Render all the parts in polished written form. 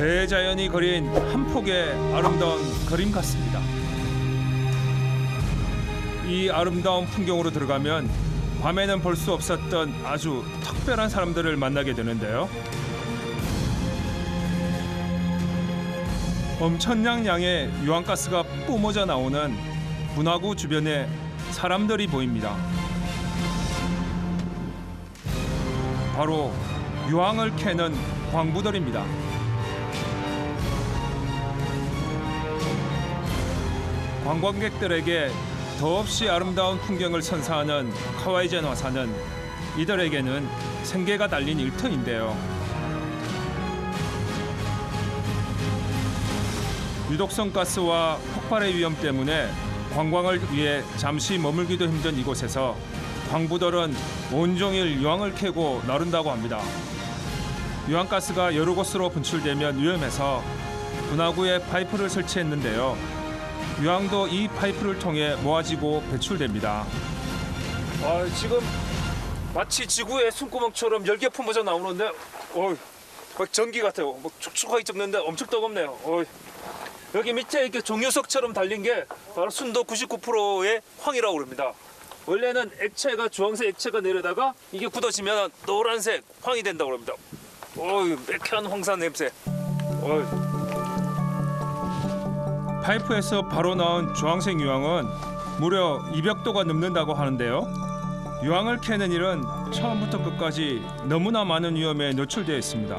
대자연이 그린 한 폭의 아름다운 그림 같습니다. 이 아름다운 풍경으로 들어가면 밤에는 볼 수 없었던 아주 특별한 사람들을 만나게 되는데요. 엄청난 양의 유황가스가 뿜어져 나오는 분화구 주변에 사람들이 보입니다. 바로 유황을 캐는 광부들입니다. 관광객들에게 더없이 아름다운 풍경을 선사하는 카와이젠 화산은 이들에게는 생계가 달린 일터인데요. 유독성 가스와 폭발의 위험 때문에 관광을 위해 잠시 머물기도 힘든 이곳에서 광부들은 온종일 유황을 캐고 나른다고 합니다. 유황가스가 여러 곳으로 분출되면 위험해서 분화구에 파이프를 설치했는데요. 유황도 이 파이프를 통해 모아지고 배출됩니다. 지금 마치 지구의 숨구멍처럼 열개 품어져 나오는데, 막 전기 같아요. 막 축축하게 적는데 엄청 뜨겁네요. 여기 밑에 이렇게 종유석처럼 달린 게 바로 순도 99%의 황이라고 합니다. 원래는 액체가 주황색 액체가 내려다가 이게 굳어지면 노란색 황이 된다고 합니다. 매캐한 황산 냄새. 파이프에서 바로 나온 주황색 유황은 무려 200도가 넘는다고 하는데요. 유황을 캐는 일은 처음부터 끝까지 너무나 많은 위험에 노출되어 있습니다.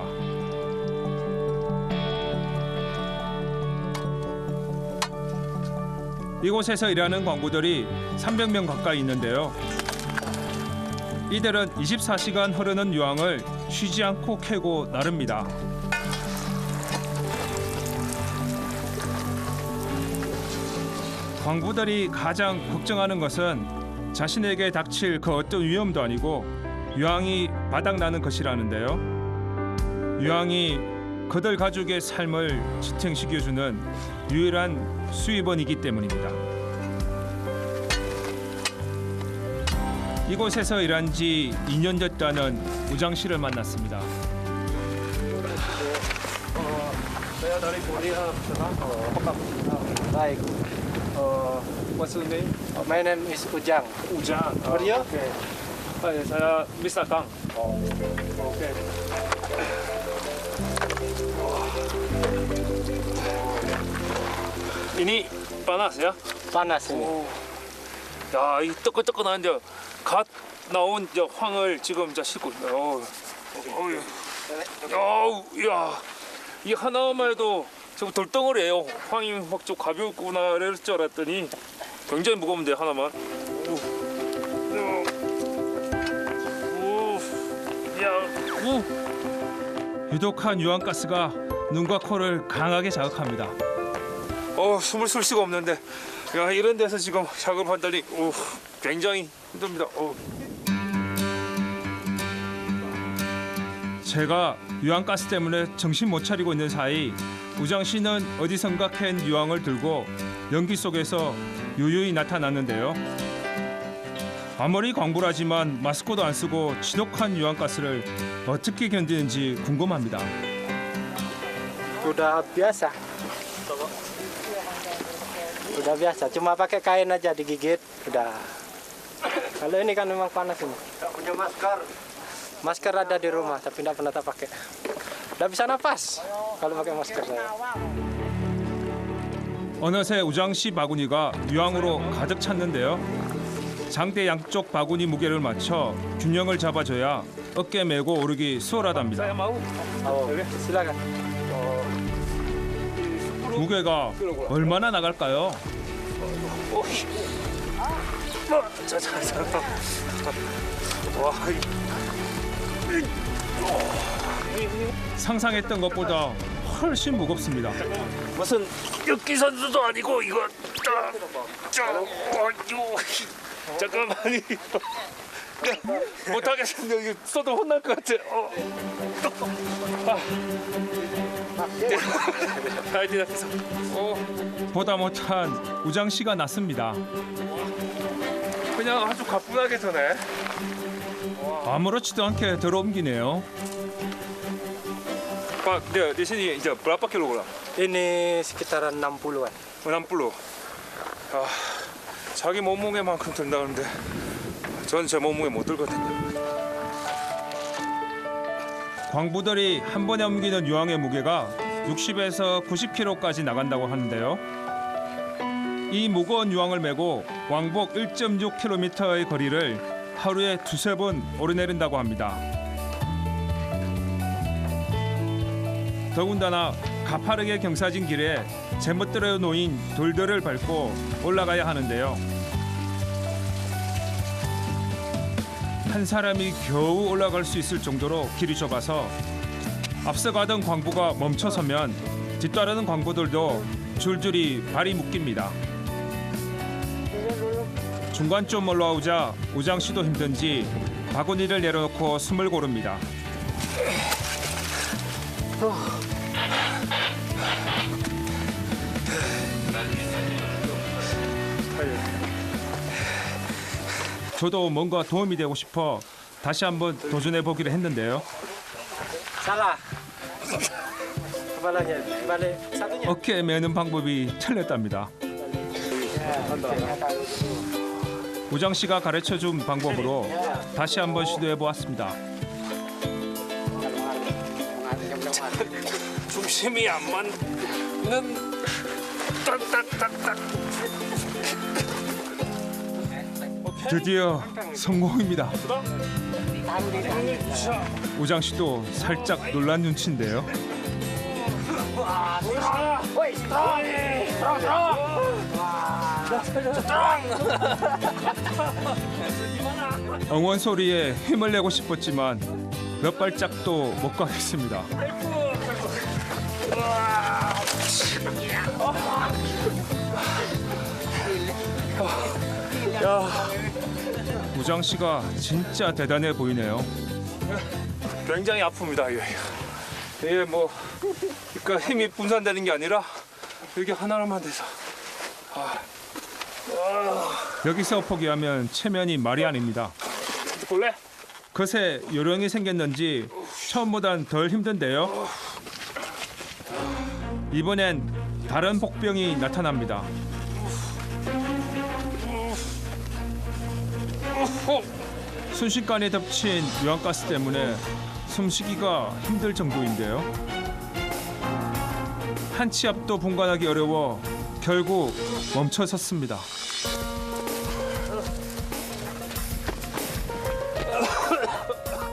이곳에서 일하는 광부들이 300명 가까이 있는데요. 이들은 24시간 흐르는 유황을 쉬지 않고 캐고 나릅니다. 광부들이 가장 걱정하는 것은 자신에게 닥칠 그 어떤 위험도 아니고 유황이 바닥나는 것이라는데요. 유황이 그들 가족의 삶을 지탱시켜주는 유일한 수입원이기 때문입니다. 이곳에서 일한 지 2년 됐다는 우장 씨를 만났습니다. What's your name? My name is Ujang. Ujang. How are you? Okay. Saya Mr. Kang. Okay. Ini panas ya? Panas ini. 야, 이 뜨끈뜨끈한데 갓 나온 저 황을 지금 이제 싣고 있네요. 야, 이 하나만 해도 저 돌덩어리예요. 황이 막 좀 가볍구나 이럴 줄 알았더니 굉장히 무거운데 하나만. 유독한 유황가스가 눈과 코를 강하게 자극합니다. 숨을 쉴 수가 없는데, 야, 이런 데서 지금 작업한다니, 굉장히 힘듭니다. 제가 유황가스 때문에 정신 못 차리고 있는 사이 우장 씨는 어디선가 캔 유황을 들고 연기 속에서 유유히 나타났는데요. 아무리 광부라지만 마스크도 안 쓰고 지독한 유황가스를 어떻게 견디는지 궁금합니다. Udah biasa. Udah biasa. Cuma pakai kain aja digigit. Udah. Kalau ini kan memang panas ini. Punya masker. Masker ada di rumah tapi tidak pernah tak pakai. Udah bisa napas kalau pakai masker saya. 어느새 우장 씨 바구니가 유황으로 가득 찼는데요. 장대 양쪽 바구니 무게를 맞춰 균형을 잡아줘야 어깨 메고 오르기 수월하답니다. Saya mau. Silakan. 무게가 얼마나 나갈까요? 와, 상상했던 것보다 훨씬 무겁습니다. 무슨 육기 선수도 아니고 이거 잠깐만요. 못하겠습니다. 이거 써도 혼날 것 같아. 보다 못한 우장 씨가 났습니다. 그냥 아주 가뿐하게 서네. 아무렇지도 않게 들어옮기네요. Pak, dia di sini berapa kilogram? Ini sekitaran 60-an. 60. 아, 자기 몸무게만큼 든다는데 전 제 몸무게 못 들거든요. 광부들이 한 번에 옮기는 유황의 무게가 60에서 90kg까지 나간다고 하는데요. 이 무거운 유황을 메고 왕복 1.6km의 거리를 하루에 두세 번 오르내린다고 합니다. 더군다나 가파르게 경사진 길에 제멋대로 놓인 돌들을 밟고 올라가야 하는데요. 한 사람이 겨우 올라갈 수 있을 정도로 길이 좁아서 앞서가던 광부가 멈춰서면 뒤따르는 광부들도 줄줄이 발이 묶입니다. 중간쯤 올라오자 우장 씨도 힘든지 바구니를 내려놓고 숨을 고릅니다. 저도 뭔가 도움이 되고 싶어 다시 한번 도전해 보기로 했는데요. Salah. Kepalanya balik satunya. 어깨에 매는 방법이 틀렸답니다. 우장 씨가 가르쳐 준 방법으로 다시 한번 시도해 보았습니다. 중심이 안 맞는 딱딱딱딱. 드디어 성공입니다. 우장 씨도 살짝 놀란 눈치인데요. 응원 소리에 힘을 내고 싶었지만 몇 발짝도 못 가겠습니다. 우장 씨가 진짜 대단해 보이네요. 굉장히 아픕니다. 이게 뭐 그러니까 힘이 분산되는 게 아니라 이게 하나로만 돼서. 여기서 포기하면 체면이 말이 아닙니다. 볼래? 그새 요령이 생겼는지 처음보단 덜 힘든데요. 이번엔 다른 복병이 나타납니다. 순식간에 덮친 유황가스 때문에 숨쉬기가 힘들 정도인데요. 한 치 앞도 분간하기 어려워 결국 멈춰섰습니다.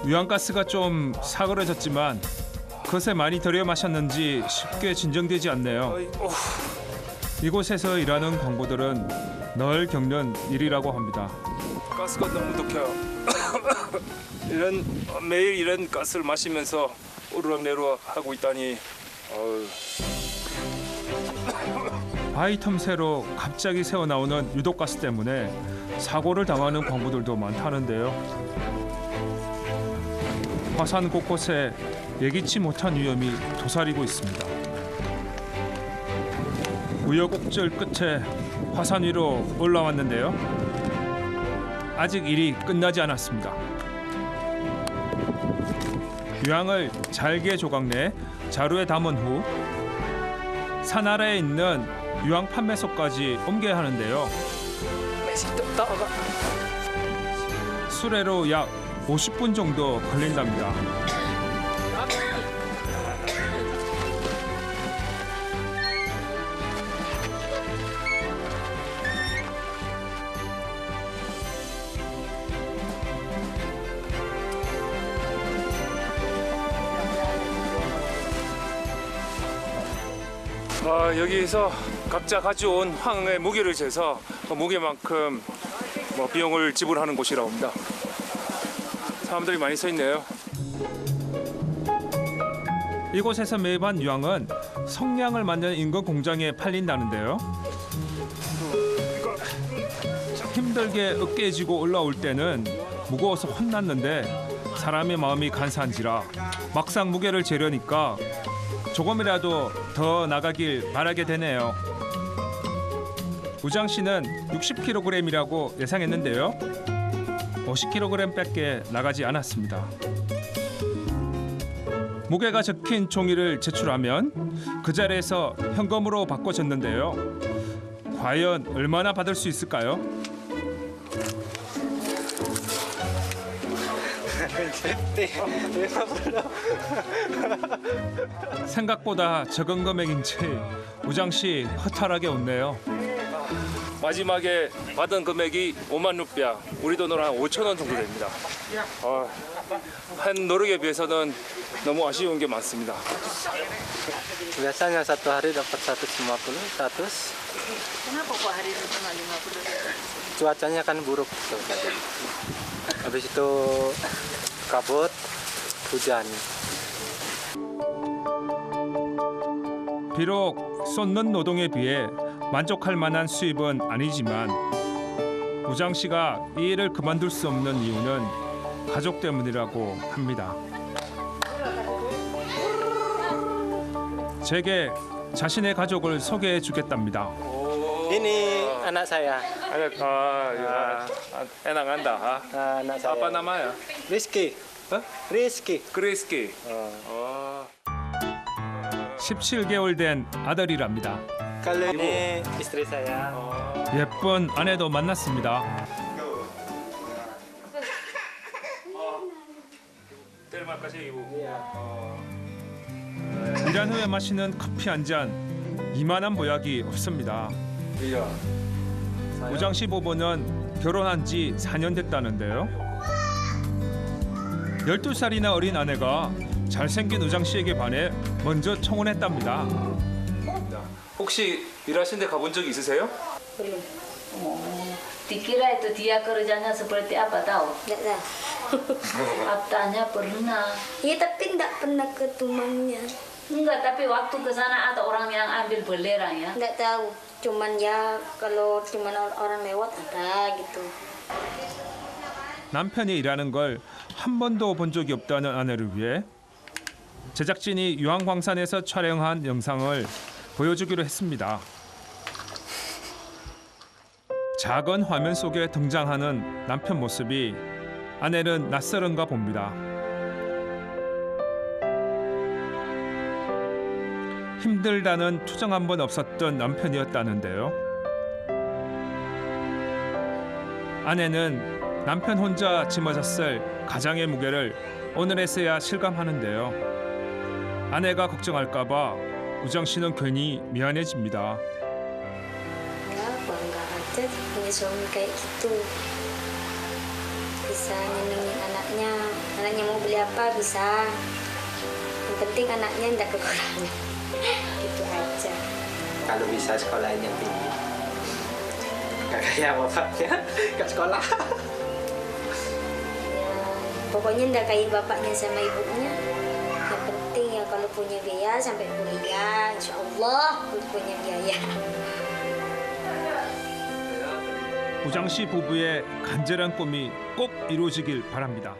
유황가스가 좀 사그러졌지만 그새 많이 들여 마셨는지 쉽게 진정되지 않네요. 이곳에서 일하는 광부들은 늘 겪는 일이라고 합니다. 가스가 너무 독해요. 매일 이런 가스를 마시면서 오르락내리락 하고 있다니. 바위 틈새로 갑자기 새어나오는 유독가스 때문에 사고를 당하는 광부들도 많다는데요. 화산 곳곳에 예기치 못한 위험이 도사리고 있습니다. 우여곡절 끝에 화산 위로 올라왔는데요. 아직 일이 끝나지 않았습니다. 유황을 잘게 조각 내 자루에 담은 후 산 아래에 있는 유황 판매소까지 옮겨야 하는데요. 수레로 약 50분 정도 걸린답니다. 여기서 각자 가져온 황의 무게를 재서 그 무게만큼 비용을 지불하는 곳이라고 합니다. 사람들이 많이 서 있네요. 이곳에서 매입한 유황은 성냥을 만드는 인근 공장에 팔린다는데요. 힘들게 어깨 쥐고 올라올 때는 무거워서 혼났는데 사람의 마음이 간사한지라 막상 무게를 재려니까 조금이라도 더 나가길 바라게 되네요. 우장 씨는 60kg이라고 예상했는데요. 50kg밖에 나가지 않았습니다. 무게가 적힌 종이를 제출하면 그 자리에서 현금으로 바꿔줬는데요. 과연 얼마나 받을 수 있을까요? 생각보다 적은 금액인지 우장 씨 허탈하게 웃네요. 마지막에 받은 금액이 5만 루피아, 우리 돈으로 한 5천 원 정도 됩니다. 한 노력에 비해서는 너무 아쉬운 게 많습니다. Biasanya satu hari dapat 150, 100. Kenapa kok hari itu cuma 50? Cuacanya kan buruk tuh. Habis itu kabut, hujan. 비록 쏟는 노동에 비해 만족할 만한 수입은 아니지만 우장 씨가 이 일을 그만둘 수 없는 이유는 가족 때문이라고 합니다. 제게 자신의 가족을 소개해 주겠답니다. Ini anak saya. 에나 간다. Anak saya. 아빠 남아요. Rizky. Rizky. 그레이스키. 17개월 된 아들이랍니다. Kalau ini istri saya. 예쁜 아내도 만났습니다. 일한 후에 마시는 커피 한 잔 이만한 보약이 없습니다. 우장 씨 부부는 결혼한 지 4년 됐다는데요. 12살이나 어린 아내가 잘생긴 우장 씨에게 반해 먼저 청혼했답니다. 혹시 일하신 데 가본 적 있으세요? Belum. Dikira itu dia kerjanya seperti apa tahu? Nggak tahu. Katanya pernah. Ya tapi nggak pernah ke rumahnya. Enggak, tapi waktu ke sana ada orang yang ambil belerang ya. Nggak tahu. Cuman ya kalau cuman orang lewat ada gitu. 남편이 일하는 걸 한 번도 본 적이 없다는 아내를 위해 제작진이 유황광산에서 촬영한 영상을 보여주기로 했습니다. 작은 화면 속에 등장하는 남편 모습이 아내는 낯설은가 봅니다. 힘들다는 투정 한 번 없었던 남편이었다는데요. 아내는 남편 혼자 짊어졌을 가장의 무게를 오늘에서야 실감하는데요. 아내가 걱정할까 봐 우정 씨는 괜히 미안해집니다. Ya bangga aja punya suami kayak gitu. Bisa nyenengin anaknya. Anaknya mau beli apa bisa. Yang penting anaknya nggak kekurangan. Gitu aja. Kalau bisa sekolahin yang tinggi. Gak kayak bapaknya, gak sekolah. Ya, pokoknya nggak kayak bapaknya sama ibunya. Yang penting ya kalau punya biaya sampai kuliah, insya Allah punya biaya. 우장 씨 부부의 간절한 꿈이 꼭 이루어지길 바랍니다.